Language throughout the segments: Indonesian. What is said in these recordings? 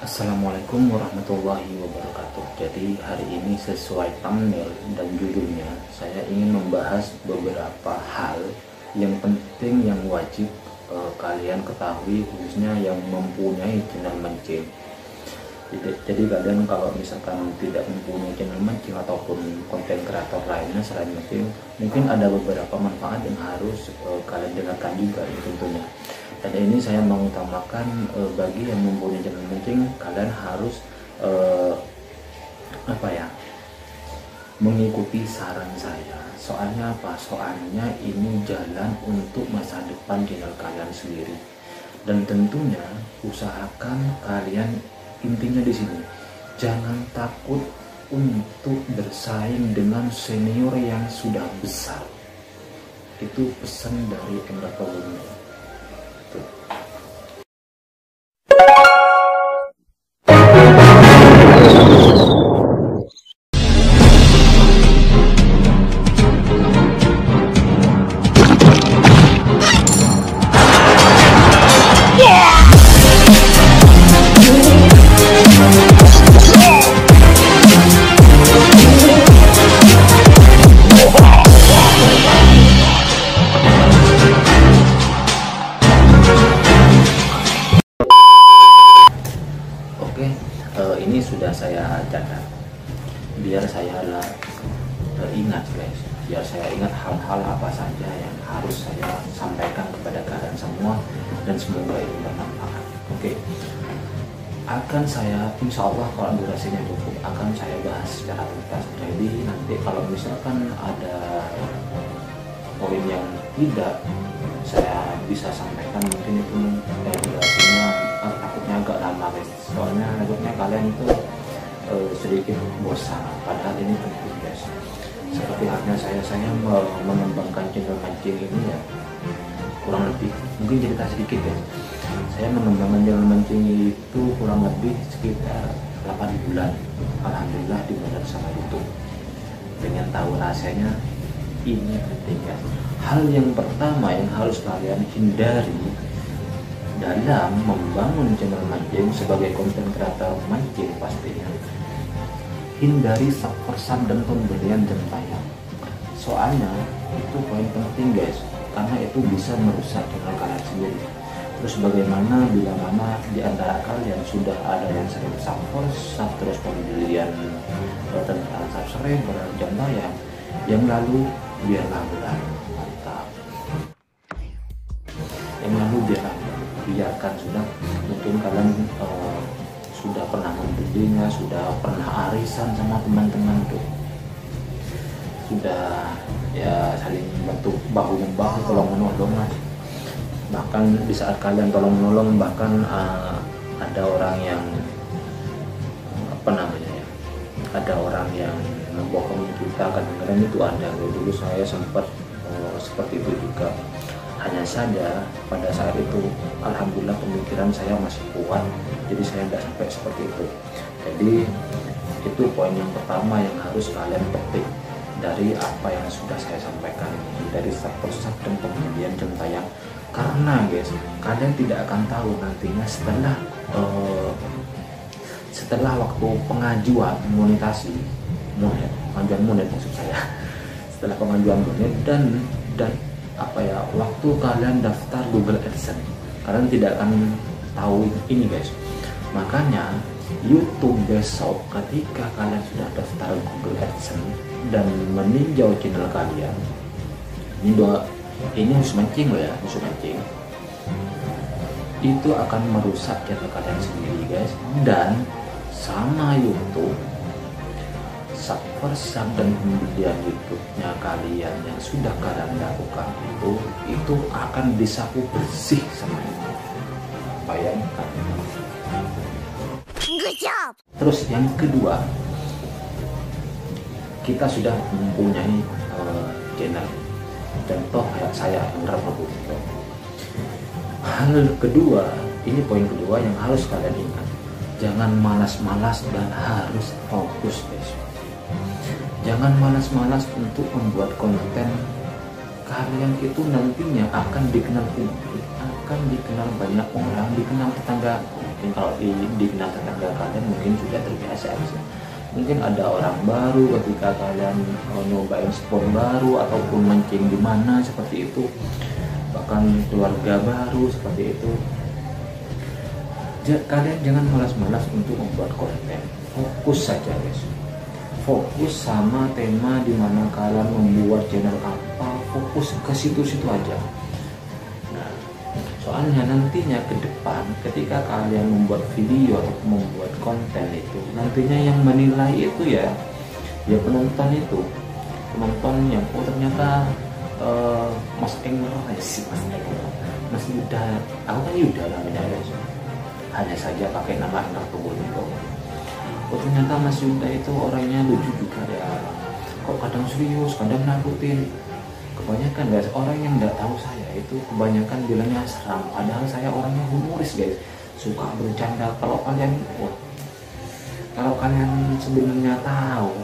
Assalamualaikum warahmatullahi wabarakatuh. Jadi hari ini sesuai thumbnail dan judulnya, saya ingin membahas beberapa hal yang penting yang wajib kalian ketahui, khususnya yang mempunyai channel mancing. Jadi kalian kalau misalkan tidak mempunyai channel mancing ataupun konten kreator lainnya selain mancing, mungkin ada beberapa manfaat yang harus kalian dengarkan juga tentunya. Dan ini saya mengutamakan bagi yang mempunyai channel mancing, kalian harus mengikuti saran saya. Soalnya apa? Soalnya ini jalan untuk masa depan channel kalian sendiri. Dan tentunya usahakan kalian, intinya di sini, jangan takut untuk bersaing dengan senior yang sudah besar. Itu pesan dari Enggak Volume. Ini sudah saya catat biar saya ingat guys, biar saya ingat hal-hal apa saja yang harus saya sampaikan kepada kalian semua, dan semoga ini bermanfaat. Oke, akan saya, insya Allah kalau durasinya cukup, akan saya bahas secara tuntas. Jadi nanti kalau misalkan ada poin yang tidak saya bisa sampaikan, mungkin itu durasinya takutnya agak lama guys, soalnya takutnya kalian itu sedikit bosan, padahal ini penting guys. Seperti halnya saya mengembangkan channel mancing ini ya, kurang lebih, mungkin cerita sedikit ya, saya mengembangkan channel mancing itu kurang lebih sekitar 8 bulan. Alhamdulillah dibayar sama YouTube. Dengan tahu rasanya ini penting guys. Hal yang pertama yang harus kalian hindari dalam membangun channel mancing sebagai konten kreator mancing, pastinya hindari subscribe dan pembelian jam tayang. Soalnya itu poin penting guys, karena itu bisa merusak channel kalian sendiri. Terus bagaimana bila mana di antara kalian sudah ada yang sering subscribe terus pembelian tentang subscribe jam tayang, yang lalu biarlah berlalu. Mantap. Yang lalu biarkan sudah. Mungkin kalian sudah pernah membelinya, sudah pernah arisan sama teman-teman tuh, sudah ya saling bantu bahu membahu, tolong menolong mas. Bahkan di saat kalian tolong menolong, bahkan ada orang yang ada orang yang membohongi kita, kadang-kadang itu ada. Dulu saya sempat seperti itu juga. Hanya saja pada saat itu alhamdulillah pemikiran saya masih kuat, jadi saya tidak sampai seperti itu. Jadi itu poin yang pertama yang harus kalian petik dari apa yang sudah saya sampaikan, dari subscribe dan pembelian jam tayang. Karena guys, kalian tidak akan tahu nantinya setelah waktu pengajuan monetasi, pengajuan monet maksud saya, setelah pengajuan monet dan waktu kalian daftar Google AdSense, kalian tidak akan tahu ini guys. Makanya YouTube besok ketika kalian sudah daftar Google AdSense dan meninjau channel kalian, ini harus mancing loh ya, harus mancing, itu akan merusak channel kalian sendiri guys. Dan sama YouTube, subscribe dan pembelian YouTube-nya kalian yang sudah kalian lakukan itu akan disapu bersih sama itu. Bayangkan. Good job. Terus yang kedua, kita sudah mempunyai channel, contoh kayak saya Indra Prabowo. Hal kedua, ini poin kedua yang harus kalian ingat, jangan malas-malas dan harus fokus guys. Jangan malas-malas untuk membuat konten. Kalian itu nantinya akan dikenal publik, akan dikenal banyak orang, dikenal tetangga, Mungkin kalau di tetangga kalian mungkin sudah terbiasa guys. Mungkin ada orang baru ketika kalian nyobain spot baru ataupun mancing di mana seperti itu, bahkan keluarga baru seperti itu. Kalian jangan malas-malas untuk membuat konten, fokus saja guys, fokus sama tema di mana kalian membuat channel apa, fokus ke situ-situ aja. Nah, soalnya nantinya ke depan ketika kalian membuat video atau membuat konten itu, nantinya yang menilai itu ya penonton itu, penonton yang ternyata Mas Engler aja sih, Mas Yuda, aku kan Yuda namanya guys, hanya saja pakai nama Engler Probolinggo. Ternyata Mas Yuda itu orangnya lucu juga ya, kok kadang serius, kadang nakutin. Kebanyakan guys, orang yang nggak tahu saya itu kebanyakan bilangnya seram, padahal saya orangnya humoris guys, suka bercanda. Kalau kalian sebenarnya tahu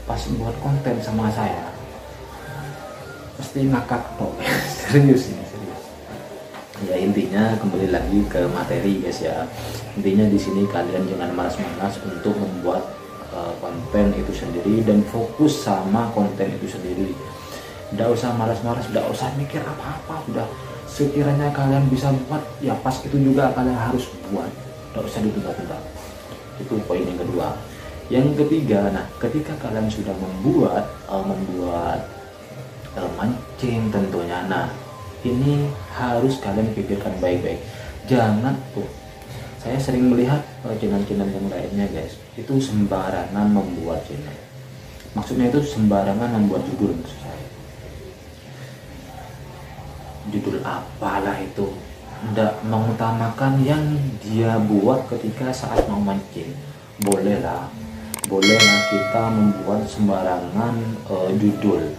pas buat konten sama saya pasti ngakak kok. Serius ini, serius. Ya intinya kembali lagi ke materi guys ya. Intinya di sini kalian jangan malas-malas untuk membuat konten itu sendiri dan fokus sama konten itu sendiri. Nggak usah malas-malas, nggak usah mikir apa-apa, udah sekiranya kalian bisa buat ya pas itu juga kalian harus buat, nggak usah ditunda-tunda. Itu poin yang kedua. Yang ketiga, nah ketika kalian sudah membuat mancing tentunya, nah ini harus kalian pikirkan baik-baik. Jangan tuh, saya sering melihat channel-channel yang lainnya guys, itu sembarangan membuat channel. Maksudnya itu sembarangan membuat judul, maksud saya. Judul apalah itu, tidak mengutamakan yang dia buat ketika saat mau mancing. Bolehlah kita membuat sembarangan judul.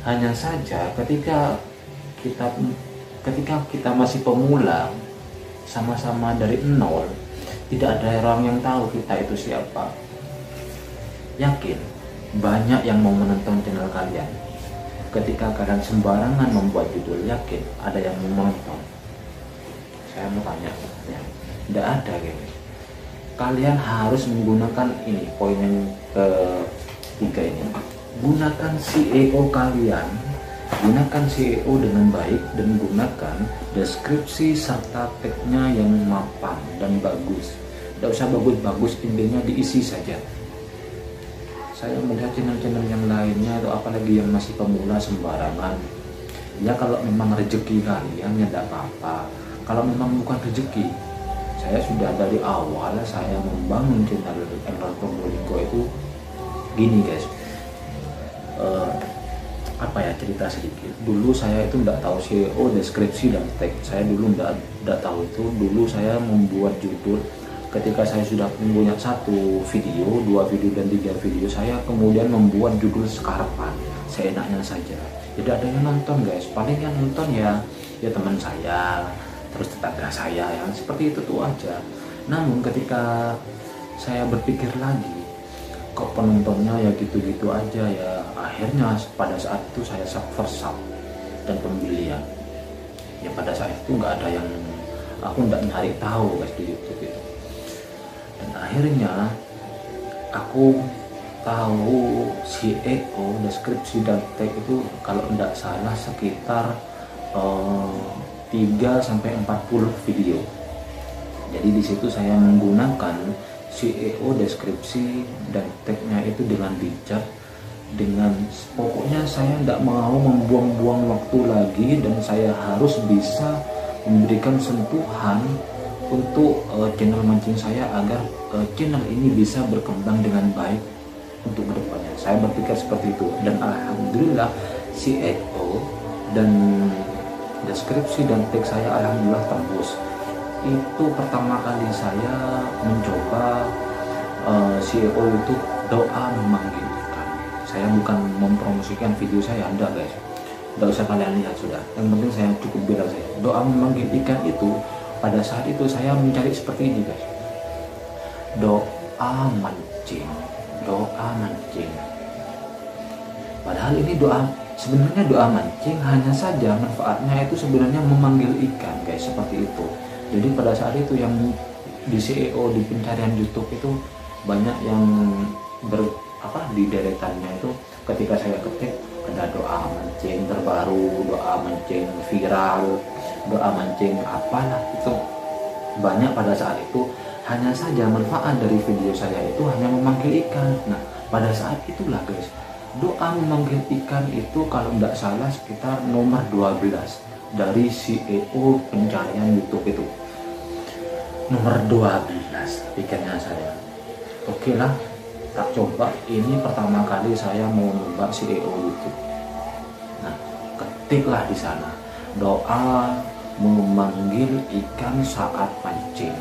Hanya saja ketika kita masih pemula, sama-sama dari nol, tidak ada orang yang tahu kita itu siapa. Yakin banyak yang mau menonton channel kalian. Ketika kalian sembarangan membuat judul, yakin ada yang mau menonton? Saya mau tanya ya, tidak ada gitu. Kalian harus menggunakan ini, poin yang ketiga ini, gunakan SEO kalian, gunakan SEO dengan baik, dan gunakan deskripsi serta tagnya yang mapan dan bagus. Tidak usah bagus-bagus, intinya diisi saja. Saya melihat channel-channel yang lainnya atau apalagi yang masih pemula sembarangan. Ya kalau memang rezeki kalian ya tidak apa-apa. Kalau memang bukan rezeki, saya sudah dari awal saya membangun channel Engler Probolinggo itu gini guys. Cerita sedikit. Dulu saya itu tidak tahu SEO, deskripsi dan tag. Saya dulu tidak tahu itu. Dulu saya membuat judul. Ketika saya sudah mempunyai 1 video, 2 video dan 3 video, saya kemudian membuat judul sekarapan, seenaknya saja. Jadi ada yang nonton guys, paling yang nonton ya teman saya, terus tetangga saya, yang seperti itu tuh aja. Namun ketika saya berpikir lagi, kok penontonnya ya gitu-gitu aja ya, akhirnya pada saat itu saya subscribe dan pembelian. Ya pada saat itu nggak ada yang, aku nggak nyari tahu guys di YouTube itu. Dan akhirnya aku tahu SEO, deskripsi dan tag itu kalau tidak salah sekitar 3-40 video. Jadi di situ saya menggunakan SEO, deskripsi dan tagnya itu dengan bijak, dengan pokoknya saya tidak mau membuang-buang waktu lagi, dan saya harus bisa memberikan sentuhan untuk channel mancing saya agar channel ini bisa berkembang dengan baik untuk kedepannya. Saya berpikir seperti itu, dan alhamdulillah SEO dan deskripsi dan tag saya alhamdulillah tembus. Itu pertama kali saya mencoba SEO itu doa memanggil ikan. Saya bukan mempromosikan video saya, anda guys, tidak usah kalian lihat, sudah yang penting saya cukup bilang saya doa memanggil ikan itu. Pada saat itu saya mencari seperti ini guys, doa mancing. Padahal ini sebenarnya doa mancing, hanya saja manfaatnya itu sebenarnya memanggil ikan guys, seperti itu. Jadi pada saat itu yang di SEO, di pencarian YouTube itu banyak yang di deretannya itu ketika saya ketik ada doa mancing terbaru, doa mancing viral, doa mancing apalah itu banyak. Pada saat itu hanya saja manfaat dari video saya itu hanya memanggil ikan. Nah pada saat itulah guys, doa memanggil ikan itu kalau tidak salah sekitar nomor 12 dari SEO pencarian YouTube itu, nomor 12 pikirnya saya. Oke lah, tak coba. Ini pertama kali saya mau nyoba SEO YouTube. Nah, ketiklah di sana doa memanggil ikan saat pancing.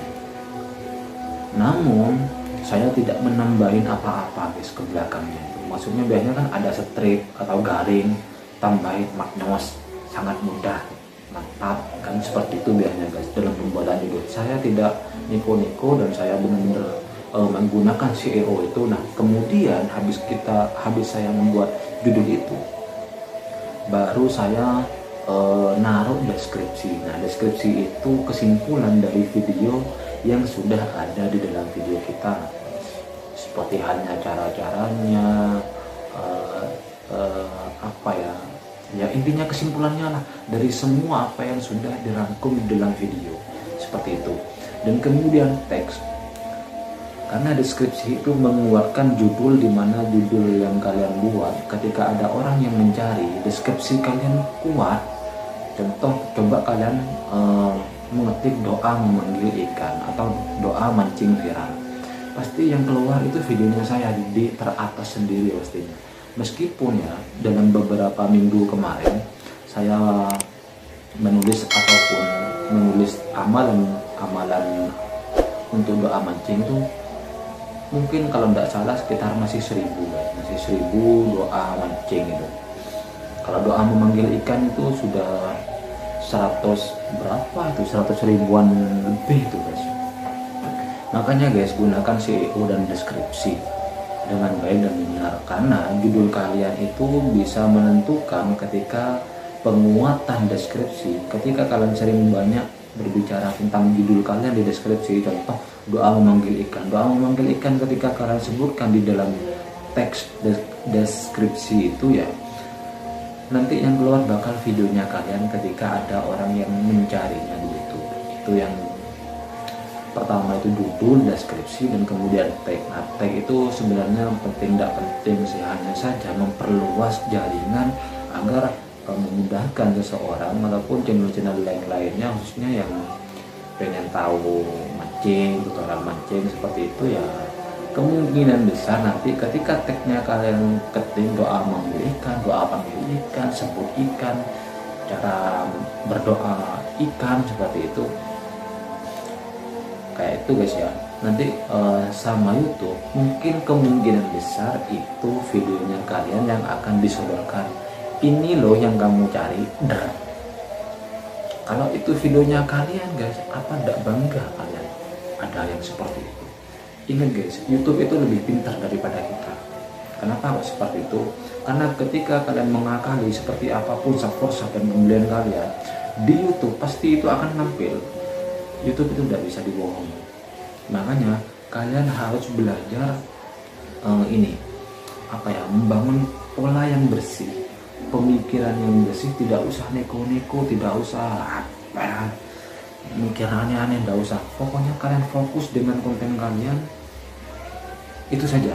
Namun saya tidak menambahin apa-apa guys ke belakangnya itu. Maksudnya biasanya kan ada strip atau garing, tambahin magnos, sangat mudah, mantap kan, seperti itu biasanya guys dalam pembuatan judul. Saya tidak niko-niko dan saya benar-benar menggunakan SEO itu. Nah kemudian habis saya membuat judul itu, baru saya naruh deskripsi. Nah deskripsi itu kesimpulan dari video yang sudah ada di dalam video kita, seperti halnya cara-caranya, ya intinya kesimpulannya lah dari semua apa yang sudah dirangkum di dalam video, seperti itu. Dan kemudian teks, karena deskripsi itu mengeluarkan judul, di mana judul yang kalian buat ketika ada orang yang mencari, deskripsi kalian kuat. Contoh, coba kalian mengetik doa memanggil ikan atau doa mancing viral, pasti yang keluar itu videonya saya di teratas sendiri pastinya. Meskipun ya dalam beberapa minggu kemarin saya menulis amalan untuk doa mancing itu, mungkin kalau tidak salah sekitar masih 1000 doa mancing itu. Kalau doa memanggil ikan itu sudah 100 ribuan lebih itu guys. Makanya guys, gunakan SEO dan deskripsi dengan baik dan benar, karena judul kalian itu bisa menentukan ketika penguatan deskripsi. Ketika kalian sering banyak berbicara tentang judul kalian di deskripsi, contoh doa memanggil ikan, ketika kalian sebutkan di dalam teks deskripsi itu, ya nanti yang keluar bakal videonya kalian ketika ada orang yang mencarinya di YouTube. Itu yang pertama, itu judul, deskripsi, dan kemudian tag. Nah, tag itu sebenarnya penting, tidak penting sih, hanya saja memperluas jaringan agar memudahkan seseorang ataupun channel-channel lainnya, khususnya yang pengen tahu mancing, tutorial mancing seperti itu, ya kemungkinan besar nanti ketika tagnya kalian ketik doa memanggil ikan, doa panggil ikan, sebut ikan, cara berdoa ikan, seperti itu, kayak itu guys ya. Nanti sama YouTube mungkin kemungkinan besar itu videonya kalian yang akan disodorkan. Ini loh yang kamu cari. Kalau itu videonya kalian guys, apa tidak bangga kalian ada yang seperti itu? Ingat guys, YouTube itu lebih pintar daripada kita. Kenapa kok seperti itu? Karena ketika kalian mengakali seperti apapun subscribe dan pembelian kalian di YouTube, pasti itu akan nampil. YouTube itu tidak bisa dibohongi. Makanya kalian harus belajar membangun pola yang bersih, pemikiran yang bersih. Tidak usah neko-neko, tidak usah mikir aneh-aneh, tidak usah. Pokoknya kalian fokus dengan konten kalian, itu saja.